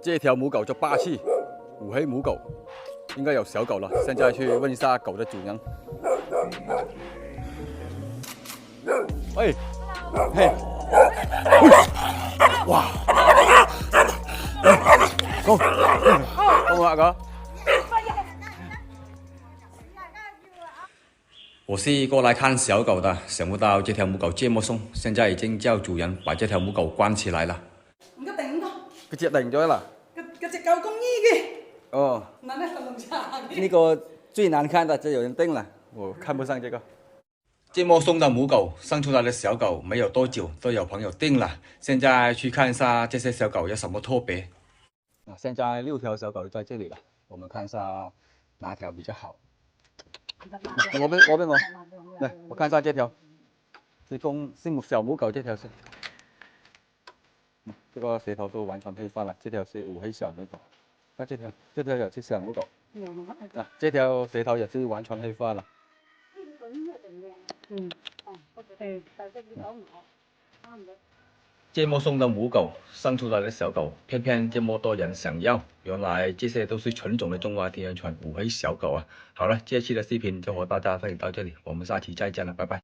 这条母狗叫霸气，五黑母狗，应该有小狗了。现在去问一下狗的主人。喂，嘿，哇，go，go啊哥！我是过来看小狗的，想不到这条母狗这麼兇，現在已經叫主人把這條母狗關起來了。唔個定個，佢隻定咗啦。嗰隻狗公醫嘅。哦，嗱咧粉紅茶嘅。那個最難看的，這有人定了，我看不上這個。這麼兇的母狗生出來的小狗沒有多久都有朋友定了，現在去看一下這些小狗有什麼特別。現在6條小狗在這裡了，我們看一下哪條比較好。我俾我，嚟我看一下這條，是小母狗這條是，這個舌頭都完全黑化了，這條是五黑小母狗，看這條也是小母狗，這條舌頭也是完全黑化了。這麼兇的母狗生出來的小狗，偏偏這麼多人想要，原來這些都是純種的中華田園犬五黑小狗啊！好了，這期的視頻就和大家分享到這裡，我們下期再見了，拜拜。